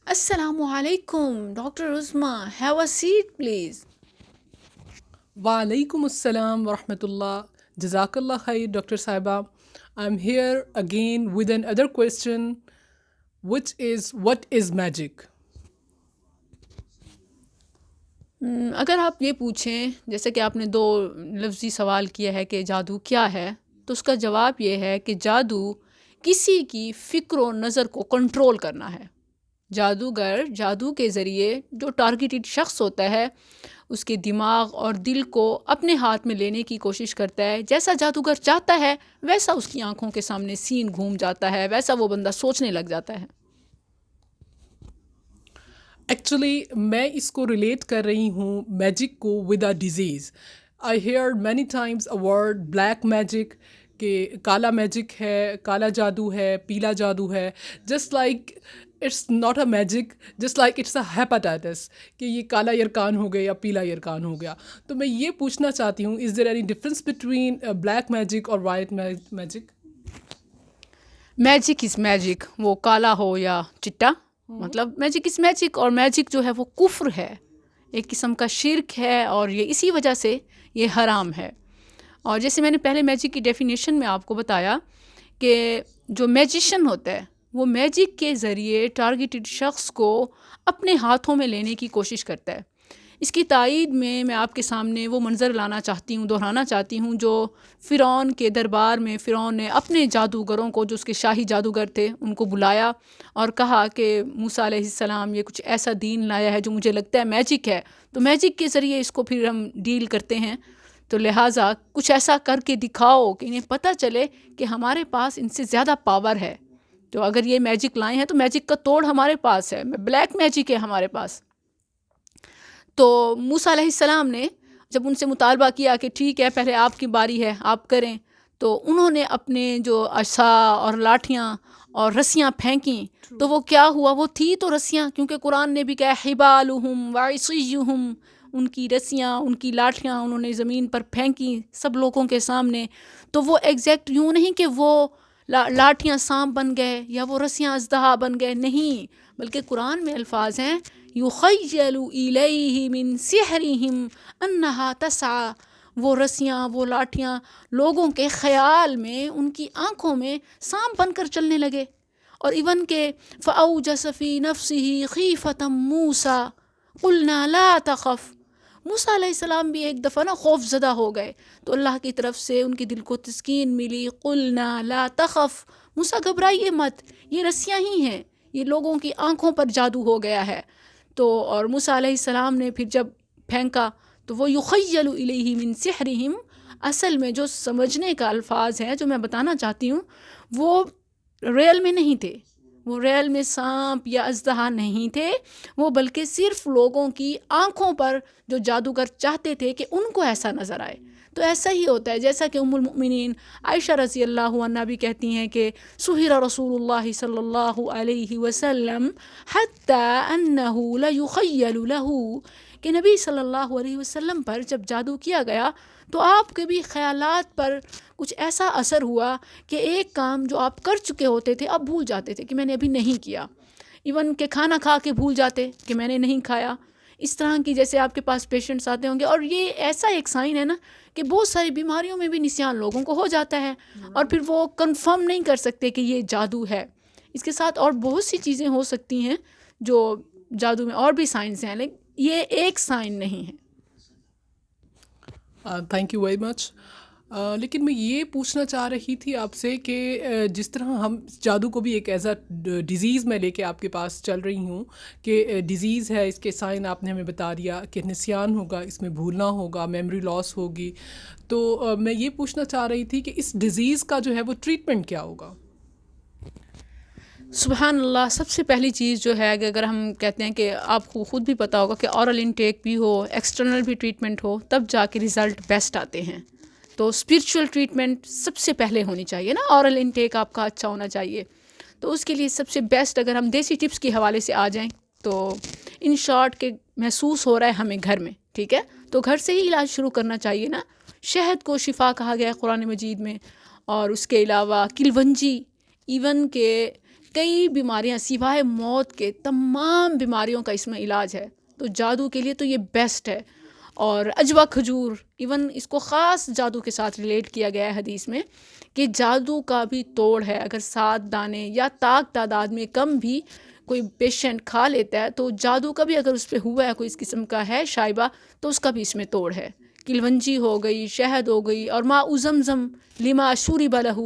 Assalamu alaikum, Dr. Uzma. Have a seat, please. Walaikum assalam wa rahmatullah. Jazakallah khair, Dr. Saiba. I'm here again with another question, which is what is magic? اگر آپ یہ پوچھیں جیسے کہ آپ نے دو لفظی سوال کیا ہے کہ جادو کیا ہے، تو اس کا جواب یہ ہے کہ جادو کسی کی فکر و نظر کو کنٹرول کرنا ہے۔ جادوگر جادو کے ذریعے جو ٹارگیٹڈ شخص ہوتا ہے اس کے دماغ اور دل کو اپنے ہاتھ میں لینے کی کوشش کرتا ہے۔ جیسا جادوگر چاہتا ہے ویسا اس کی آنکھوں کے سامنے سین گھوم جاتا ہے، ویسا وہ بندہ سوچنے لگ جاتا ہے۔ ایکچولی میں اس کو ریلیٹ کر رہی ہوں میجک کو with a disease. I hear many times a word black magic, کہ کالا میجک ہے، کالا جادو ہے، پیلا جادو ہے. Just like it's not a magic, just like it's a hepatitis, کہ یہ کالا یرکان ہو گیا یا پیلا یرکان ہو گیا. تو میں یہ پوچھنا چاہتی ہوں، is there any difference between black magic اور white magic? Magic is magic, وہ کالا ہو یا چٹا، مطلب میجک از میجک، اور میجک جو ہے وہ کفر ہے، ایک قسم کا شرک ہے، اور یہ اسی وجہ سے یہ حرام ہے۔ اور جیسے میں نے پہلے میجک کی ڈیفینیشن میں آپ کو بتایا کہ جو میجیشن ہوتا ہے وہ میجک کے ذریعے ٹارگیٹڈ شخص کو اپنے ہاتھوں میں لینے کی کوشش کرتا ہے۔ اس کی تائید میں آپ کے سامنے وہ منظر لانا چاہتی ہوں، دہرانا چاہتی ہوں، جو فرعون کے دربار میں فرعون نے اپنے جادوگروں کو، جو اس کے شاہی جادوگر تھے، ان کو بلایا اور کہا کہ موسیٰ علیہ السلام یہ کچھ ایسا دین لایا ہے جو مجھے لگتا ہے میجک ہے، تو میجک کے ذریعے اس کو پھر ہم ڈیل کرتے ہیں، تو لہٰذا کچھ ایسا کر کے دکھاؤ کہ انہیں پتہ چلے کہ ہمارے پاس ان سے زیادہ پاور ہے۔ تو اگر یہ میجک لائے ہیں تو میجک کا توڑ ہمارے پاس ہے، بلیک میجک ہے ہمارے پاس۔ تو موسیٰ علیہ السلام نے جب ان سے مطالبہ کیا کہ ٹھیک ہے پہلے آپ کی باری ہے، آپ کریں، تو انہوں نے اپنے جو عصا اور لاٹھیاں اور رسیاں پھینکیں، تو وہ کیا ہوا؟ وہ تھی تو رسیاں، کیونکہ قرآن نے بھی کہا حبالہم وعصیہم، ان کی رسیاں، ان کی لاٹھیاں انہوں نے زمین پر پھینکی سب لوگوں کے سامنے۔ تو وہ ایگزیکٹ یوں نہیں کہ وہ لاٹھیاں سانپ بن گئے یا وہ رسیاں اژدہا بن گئے، نہیں، بلکہ قرآن میں الفاظ ہیں یخیل الیہ من سحرہم انہا تسعی، وہ رسیاں، وہ لاٹھیاں لوگوں کے خیال میں، ان کی آنکھوں میں سانپ بن کر چلنے لگے۔ اور ایون کہ فأوجس فی نفسہ خیفۃ موسیٰ قلنا لا تخف، موسیٰ علیہ السلام بھی ایک دفعہ خوف زدہ ہو گئے، تو اللہ کی طرف سے ان کے دل کو تسکین ملی، قلنا لا تخف، موسیٰ گھبرائیے مت، یہ رسیاں ہی ہیں، یہ لوگوں کی آنکھوں پر جادو ہو گیا ہے۔ تو اور موسیٰ علیہ السلام نے پھر جب پھینکا تو وہ یخیل الیہ من سحرہم، اصل میں جو سمجھنے کا الفاظ ہے جو میں بتانا چاہتی ہوں، وہ ریل میں نہیں تھے، وہ ریل میں سانپ یا اژدہا نہیں تھے، وہ بلکہ صرف لوگوں کی آنکھوں پر جو جادوگر چاہتے تھے کہ ان کو ایسا نظر آئے۔ تو ایسا ہی ہوتا ہے، جیسا کہ ام المؤمنین عائشہ رضی اللہ عنہا بھی کہتی ہیں کہ سحر رسول اللہ صلی اللہ علیہ وسلم حتی انہ لیخیل لہ، کہ نبی صلی اللہ علیہ وسلم پر جب جادو کیا گیا تو آپ کے بھی خیالات پر کچھ ایسا اثر ہوا کہ ایک کام جو آپ کر چکے ہوتے تھے اب بھول جاتے تھے کہ میں نے ابھی نہیں کیا، ایون کہ کھانا کھا کے بھول جاتے کہ میں نے نہیں کھایا۔ اس طرح کی جیسے آپ کے پاس پیشنٹس آتے ہوں گے، اور یہ ایسا ایک سائن ہے نا کہ بہت ساری بیماریوں میں بھی نسیان لوگوں کو ہو جاتا ہے، اور پھر وہ کنفرم نہیں کر سکتے کہ یہ جادو ہے۔ اس کے ساتھ اور بہت سی چیزیں ہو سکتی ہیں جو جادو میں، اور بھی سائنس ہیں، لیکن یہ ایک سائن نہیں ہے۔ Thank you very much. لیکن میں یہ پوچھنا چاہ رہی تھی آپ سے کہ جس طرح ہم جادو کو بھی ایک ایز اے ڈیزیز میں لے کے آپ کے پاس چل رہی ہوں، کہ ڈیزیز ہے، اس کے سائن آپ نے ہمیں بتا دیا کہ نسیان ہوگا، اس میں بھولنا ہوگا، میموری لاس ہوگی، تو میں یہ پوچھنا چاہ رہی تھی کہ اس ڈیزیز کا جو ہے وہ ٹریٹمنٹ کیا ہوگا؟ سبحان اللہ، سب سے پہلی چیز جو ہے کہ اگر ہم کہتے ہیں کہ آپ کو خود بھی پتہ ہوگا کہ اورل انٹیک بھی ہو، ایکسٹرنل بھی ٹریٹمنٹ ہو، تب جا کے رزلٹ بیسٹ آتے ہیں۔ تو اسپرچول ٹریٹمنٹ سب سے پہلے ہونی چاہیے نا، اورل انٹیک آپ کا اچھا ہونا چاہیے۔ تو اس کے لیے سب سے بیسٹ اگر ہم دیسی ٹپس کے حوالے سے آ جائیں تو ان شارٹ کہ محسوس ہو رہا ہے ہمیں گھر میں، ٹھیک ہے، تو گھر سے ہی علاج شروع کرنا چاہیے نا۔ شہد کو شفا کہا گیا ہے قرآن مجید میں، اور اس کے علاوہ کلونجی، ایون کہ کئی بیماریاں سوائے موت کے تمام بیماریوں کا اس میں علاج ہے. تو جادو کے لیے تو یہ بیسٹ ہے. اور اجوا کھجور، ایون اس کو خاص جادو کے ساتھ ریلیٹ کیا گیا ہے حدیث میں کہ جادو کا بھی توڑ ہے. اگر 7 دانے یا طاق تعداد میں کم بھی کوئی پیشنٹ کھا لیتا ہے تو جادو کا بھی اگر اس پہ ہوا ہے، کوئی اس قسم کا ہے شائبہ، تو اس کا بھی اس میں توڑ ہے. کلونجی ہو گئی، شہد ہو گئی، اور ماء زمزم لما شرب لہ،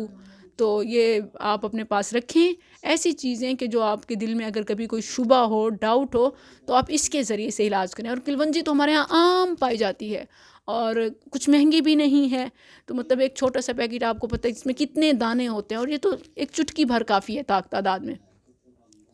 تو یہ آپ اپنے پاس رکھیں. ایسی چیزیں کہ جو آپ کے دل میں اگر کبھی کوئی شبہ ہو، ڈاؤٹ ہو، تو آپ اس کے ذریعے سے علاج کریں. اور کلونجی تو ہمارے یہاں عام پائی جاتی ہے اور کچھ مہنگی بھی نہیں ہے. تو مطلب ایک چھوٹا سا پیکٹ آپ کو پتہ ہے اس میں کتنے دانے ہوتے ہیں، اور یہ تو ایک چٹکی بھر کافی ہے طاق تعداد میں.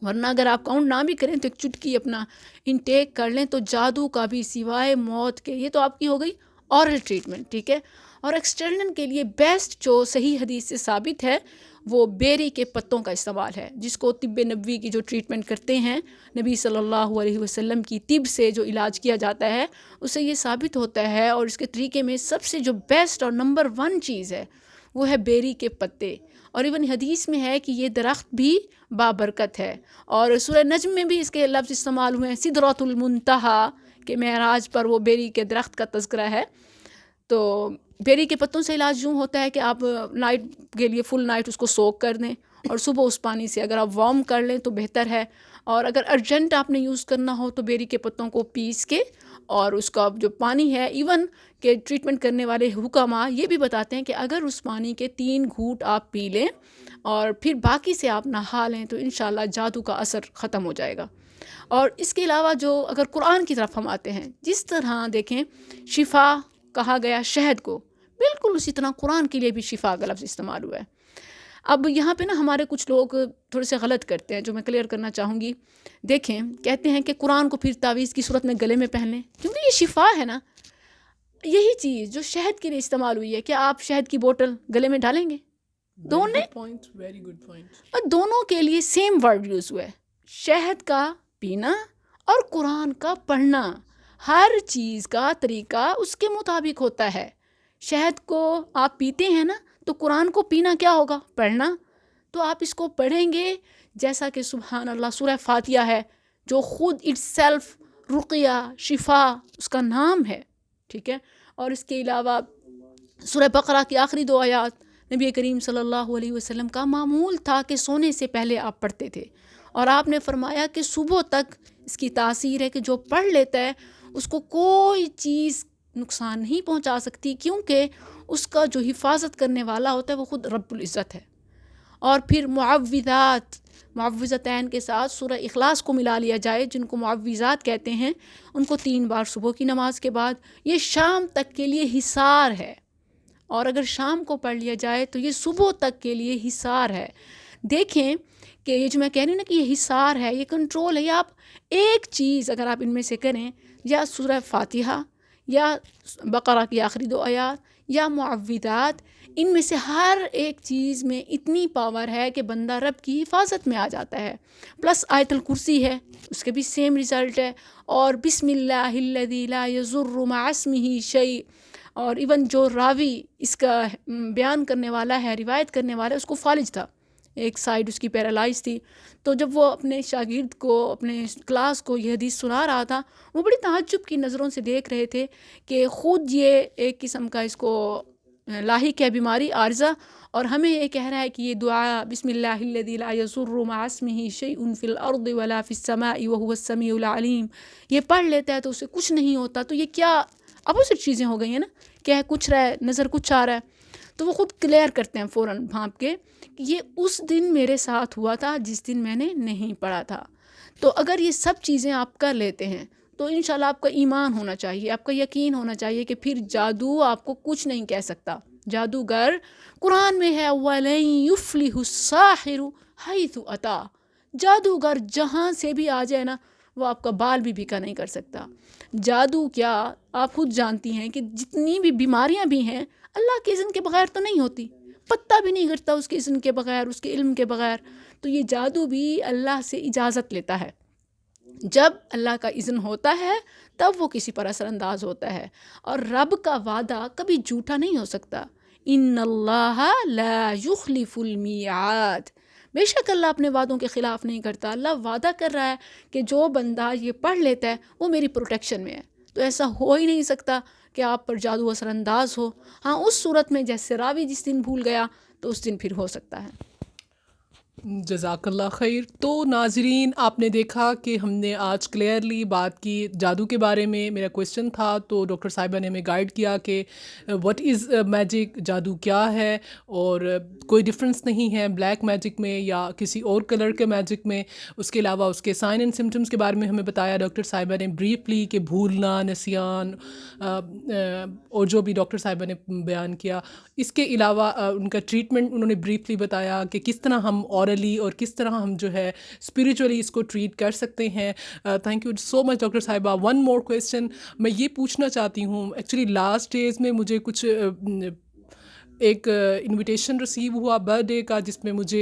ورنہ اگر آپ کاؤنٹ نہ بھی کریں تو ایک چٹکی اپنا انٹیک کر لیں. تو جادو کا بھی سوائے موت کے، یہ تو آپ کی ہو گئی اورل ٹریٹمنٹ، ٹھیک ہے. اور ایکسٹرنل کے لیے بیسٹ جو صحیح حدیث سے ثابت ہے وہ بیری کے پتوں کا استعمال ہے، جس کو طب نبوی کی جو ٹریٹمنٹ کرتے ہیں، نبی صلی اللہ علیہ وسلم کی طب سے جو علاج کیا جاتا ہے، اس سے یہ ثابت ہوتا ہے. اور اس کے طریقے میں سب سے جو بیسٹ اور نمبر 1 چیز ہے وہ ہے بیری کے پتے. اور ایون حدیث میں ہے کہ یہ درخت بھی بابرکت ہے. اور سورہ نجم میں بھی اس کے لفظ استعمال ہوئے ہیں، سدرۃ المنتہا، کہ معراج پر وہ بیری کے درخت کا تذکرہ ہے. تو بیری کے پتوں سے علاج یوں ہوتا ہے کہ آپ نائٹ کے لیے فل نائٹ اس کو سوک کر دیں، اور صبح اس پانی سے اگر آپ وارم کر لیں تو بہتر ہے. اور اگر ارجنٹ آپ نے یوز کرنا ہو تو بیری کے پتوں کو پیس کے، اور اس کا جو پانی ہے، ایون کہ ٹریٹمنٹ کرنے والے حکماء یہ بھی بتاتے ہیں کہ اگر اس پانی کے 3 گھونٹ آپ پی لیں اور پھر باقی سے آپ نہا لیں تو انشاءاللہ جادو کا اثر ختم ہو جائے گا. اور اس کے علاوہ جو اگر قرآن کی طرف ہم آتے ہیں، جس طرح دیکھیں شفا کہا گیا شہد کو، بالکل اسی طرح قرآن کے لیے بھی شفا کا لفظ استعمال ہوا ہے. اب یہاں پہ نا ہمارے کچھ لوگ تھوڑے سے غلط کرتے ہیں، جو میں کلیئر کرنا چاہوں گی. دیکھیں کہتے ہیں کہ قرآن کو پھر تعویذ کی صورت میں گلے میں پہن لیں، کیونکہ یہ شفا ہے نا. یہی چیز جو شہد کے لیے استعمال ہوئی ہے، کیا آپ شہد کی بوٹل گلے میں ڈالیں گے؟ Very good point. اور دونوں کے لیے سیم ورڈ یوز ہوا ہے، شہد کا پینا اور قرآن کا پڑھنا. ہر چیز کا طریقہ اس کے مطابق ہوتا ہے. شہد کو آپ پیتے ہیں نا، تو قرآن کو پینا کیا ہوگا؟ پڑھنا. تو آپ اس کو پڑھیں گے جیسا کہ سبحان اللہ سورہ فاتحہ ہے، جو خود اٹ سیلف رقیہ شفا اس کا نام ہے، ٹھیک ہے. اور اس کے علاوہ سورہ بقرہ کی آخری 2 آیات نبی کریم صلی اللہ علیہ وسلم کا معمول تھا کہ سونے سے پہلے آپ پڑھتے تھے. اور آپ نے فرمایا کہ صبح تک اس کی تاثیر ہے کہ جو پڑھ لیتا ہے اس کو کوئی چیز نقصان نہیں پہنچا سکتی، کیونکہ اس کا جو حفاظت کرنے والا ہوتا ہے وہ خود رب العزت ہے. اور پھر معوذتین کے ساتھ سورہ اخلاص کو ملا لیا جائے، جن کو معوذات کہتے ہیں، ان کو 3 بار صبح کی نماز کے بعد. یہ شام تک کے لیے حصار ہے، اور اگر شام کو پڑھ لیا جائے تو یہ صبح تک کے لیے حصار ہے. دیکھیں کہ یہ جو میں کہہ رہی ہوں نا کہ یہ حصار ہے، یہ کنٹرول ہے. یا آپ ایک چیز اگر آپ ان میں سے کریں، یا سورہ فاتحہ یا بقرہ کی آخری 2 آیات یا معوذات، ان میں سے ہر ایک چیز میں اتنی پاور ہے کہ بندہ رب کی حفاظت میں آ جاتا ہے. پلس آیت الکرسی ہے، اس کے بھی سیم رزلٹ ہے. اور بسم اللہ الذی لا یضر مع اسمہ شیء. اور ایون جو راوی اس کا بیان کرنے والا ہے، روایت کرنے والا ہے، اس کو فالج تھا، ایک سائیڈ اس کی پیرالائز تھی. تو جب وہ اپنے شاگرد کو، اپنے کلاس کو یہ حدیث سنا رہا تھا، وہ بڑی تعجب کی نظروں سے دیکھ رہے تھے کہ خود یہ ایک قسم کا اس کو لاحق ہے بیماری عارضہ، اور ہمیں یہ کہہ رہا ہے کہ یہ دعا بسم اللہ الذی لا یضر مع اسمہ شیء فی الارض ولا فی السماء وهو السمیع العلیم، یہ پڑھ لیتا ہے تو اسے کچھ نہیں ہوتا. تو یہ کیا اپوزٹ چیزیں ہو گئی ہیں نا، کیا ہے کچھ رہا ہے، نظر کچھ آ رہا ہے. تو وہ خود کلیئر کرتے ہیں فوراً بھانپ کے کہ یہ اس دن میرے ساتھ ہوا تھا جس دن میں نے نہیں پڑھا تھا. تو اگر یہ سب چیزیں آپ کر لیتے ہیں تو انشاءاللہ آپ کا ایمان ہونا چاہیے، آپ کا یقین ہونا چاہیے کہ پھر جادو آپ کو کچھ نہیں کہہ سکتا. جادوگر قرآن میں ہے وَلَن يُفْلِحُ السَّاحِرُ حَيْثُ أَتَى، جادوگر جہاں سے بھی آ جائے نا، وہ آپ کا بال بھی بھیکا نہیں کر سکتا. جادو کیا آپ خود جانتی ہیں کہ جتنی بھی بیماریاں بھی ہیں اللہ کے اذن کے بغیر تو نہیں ہوتی، پتہ بھی نہیں گرتا اس کے اذن کے بغیر، اس کے علم کے بغیر. تو یہ جادو بھی اللہ سے اجازت لیتا ہے. جب اللہ کا اذن ہوتا ہے تب وہ کسی پر اثر انداز ہوتا ہے. اور رب کا وعدہ کبھی جھوٹا نہیں ہو سکتا. ان اللہ لا یخلف المیعاد، بے شک اللہ اپنے وعدوں کے خلاف نہیں کرتا. اللہ وعدہ کر رہا ہے کہ جو بندہ یہ پڑھ لیتا ہے وہ میری پروٹیکشن میں ہے. تو ایسا ہو ہی نہیں سکتا کہ آپ پر جادو اثر انداز ہو. ہاں اس صورت میں جیسے راوی جس دن بھول گیا تو اس دن پھر ہو سکتا ہے. جزاک اللہ خیر. تو ناظرین آپ نے دیکھا کہ ہم نے آج کلیئرلی بات کی جادو کے بارے میں. میرا کویشچن تھا تو ڈاکٹر صاحبہ نے ہمیں گائیڈ کیا کہ واٹ از میجک، جادو کیا ہے، اور کوئی ڈفرینس نہیں ہے بلیک میجک میں یا کسی اور کلر کے میجک میں. اس کے علاوہ اس کے سائن اینڈ سمٹمس کے بارے میں ہمیں بتایا ڈاکٹر صاحبہ نے بریفلی کہ بھولنا، نسیان اور جو بھی ڈاکٹر صاحبہ نے بیان کیا. اس کے علاوہ ان کا ٹریٹمنٹ انہوں نے بریفلی بتایا کہ کس طرح ہم اورلی اور کس طرح ہم جو ہے اسپریچولی اس کو ٹریٹ کر سکتے ہیں. Thank you so much doctor صاحبہ. ون مور کویشچن میں یہ پوچھنا چاہتی ہوں. ایکچولی لاسٹ ڈیز میں مجھے کچھ ایک انویٹیشن ریسیو ہوا برتھ ڈے کا، جس میں مجھے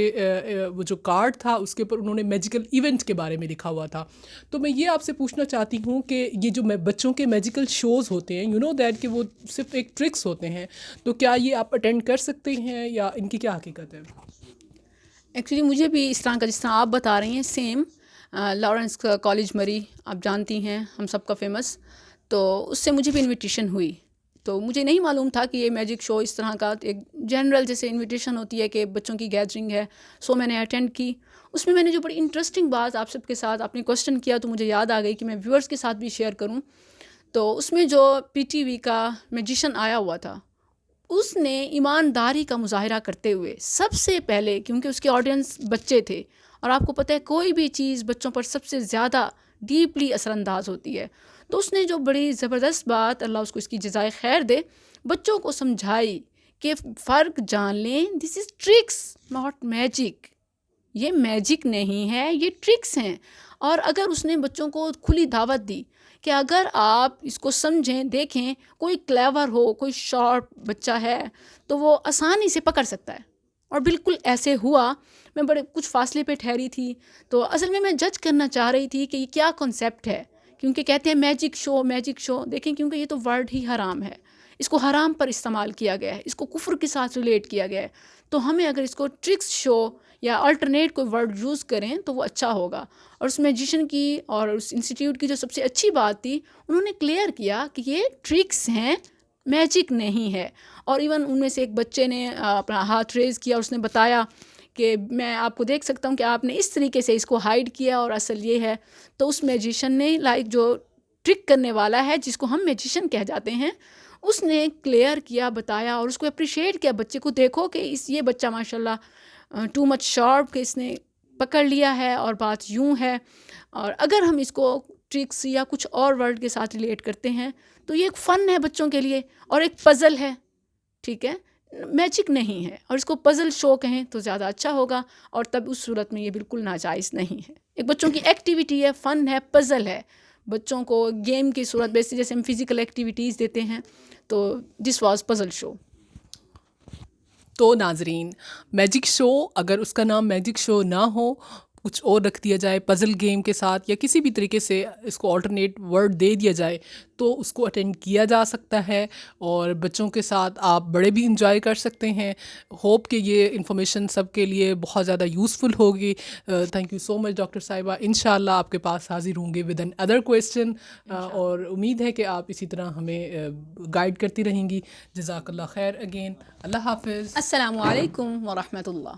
وہ جو کارڈ تھا اس کے اوپر انہوں نے میجیکل ایونٹ کے بارے میں لکھا ہوا تھا. تو میں یہ آپ سے پوچھنا چاہتی ہوں کہ یہ جو بچوں کے میجیکل شوز ہوتے ہیں، یو نو دیٹ کہ وہ صرف ایک ٹرکس ہوتے ہیں، تو کیا یہ آپ اٹینڈ کر سکتے ہیں یا ان کی کیا حقیقت ہے؟ ایکچولی مجھے بھی اس طرح کا جس طرح آپ بتا رہی ہیں سیم لارنس کالج مری آپ جانتی ہیں ہم سب کا فیمس، تو اس سے مجھے بھی انویٹیشن ہوئی. تو مجھے نہیں معلوم تھا کہ یہ میجک شو اس طرح کا ایک جنرل جیسے انویٹیشن ہوتی ہے کہ بچوں کی گیدرنگ ہے. سو میں نے اٹینڈ کی. اس میں نے جو بڑی انٹرسٹنگ بات آپ سب کے ساتھ آپ نے کوسچن کیا تو مجھے یاد آ گئی کہ میں ویورس کے ساتھ بھی شیئر کروں. تو اس میں جو پی ٹی وی کا میجیشین آیا ہوا تھا، اس نے ایمانداری کا مظاہرہ کرتے ہوئے سب سے پہلے، کیونکہ اس کے آڈینس بچے تھے اور آپ کو پتہ ہے کوئی بھی چیز بچوں پر سب سے زیادہ ڈیپلی اثر انداز ہوتی ہے، تو اس نے جو بڑی زبردست بات، اللہ اس کو اس کی جزائے خیر دے، بچوں کو سمجھائی کہ فرق جان لیں، دس از ٹرکس ناٹ میجک. یہ میجک نہیں ہے، یہ ٹرکس ہیں. اور اگر اس نے بچوں کو کھلی دعوت دی کہ اگر آپ اس کو سمجھیں، دیکھیں، کوئی کلیور ہو، کوئی شارپ بچہ ہے تو وہ آسانی سے پکڑ سکتا ہے. اور بالکل ایسے ہوا. میں بڑے کچھ فاصلے پہ ٹھہری تھی، تو اصل میں جج کرنا چاہ رہی تھی کہ یہ کیا کنسیپٹ ہے، کیونکہ کہتے ہیں میجک شو میجک شو. دیکھیں کیونکہ یہ تو ورڈ ہی حرام ہے، اس کو حرام پر استعمال کیا گیا ہے، اس کو کفر کے ساتھ ریلیٹ کیا گیا ہے. تو ہمیں اگر اس کو ٹرکس شو یا الٹرنیٹ کوئی ورڈ یوز کریں تو وہ اچھا ہوگا. اور اس میجیشین کی اور اس انسٹیٹیوٹ کی جو سب سے اچھی بات تھی، انہوں نے کلیئر کیا کہ یہ ٹرکس ہیں، میجک نہیں ہے. اور ایون ان میں سے ایک بچے نے اپنا ہاتھ ریز کیا اور اس نے بتایا کہ میں آپ کو دیکھ سکتا ہوں کہ آپ نے اس طریقے سے اس کو ہائڈ کیا اور اصل یہ ہے. تو اس میجیشین نے لائک جو ٹرک کرنے والا ہے جس کو ہم میجیشین کہہ جاتے ہیں، اس نے کلیئر کیا، بتایا اور اس کو اپریشیٹ کیا بچے کو. دیکھو کہ یہ بچہ ماشاء اللہ ٹو مچ شارپ کہ اس نے پکڑ لیا ہے اور بات یوں ہے. اور اگر ہم اس کو ٹرکس یا کچھ اور ورڈ کے ساتھ ریلیٹ کرتے ہیں تو یہ ایک فن ہے بچوں کے لیے اور ایک پزل ہے، ٹھیک ہے، میجک نہیں ہے. اور اس کو پزل شو کہیں تو زیادہ اچھا ہوگا، اور تب اس صورت میں یہ بالکل ناجائز نہیں ہے. ایک بچوں کی ایکٹیویٹی ہے، فن ہے، پزل ہے. بچوں کو گیم کی صورت بیسی جیسے ہم فزیکل ایکٹیویٹیز دیتے ہیں، تو دس واز پزل شو. تو ناظرین، میجک شو اگر اس کا نام میجک شو نہ ہو، کچھ اور رکھ دیا جائے پزل گیم کے ساتھ یا کسی بھی طریقے سے اس کو آلٹرنیٹ ورڈ دے دیا جائے، تو اس کو اٹینڈ کیا جا سکتا ہے اور بچوں کے ساتھ آپ بڑے بھی انجوائے کر سکتے ہیں. ہوپ کہ یہ انفارمیشن سب کے لیے بہت زیادہ یوزفل ہوگی. Thank you so much doctor صاحبہ. انشاءاللہ آپ کے پاس حاضر ہوں گے ود این ادر کویسچن، اور امید ہے کہ آپ اسی طرح ہمیں گائیڈ کرتی رہیں گی. جزاک اللہ خیر اگین. اللہ حافظ. السلام علیکم ورحمۃ اللہ.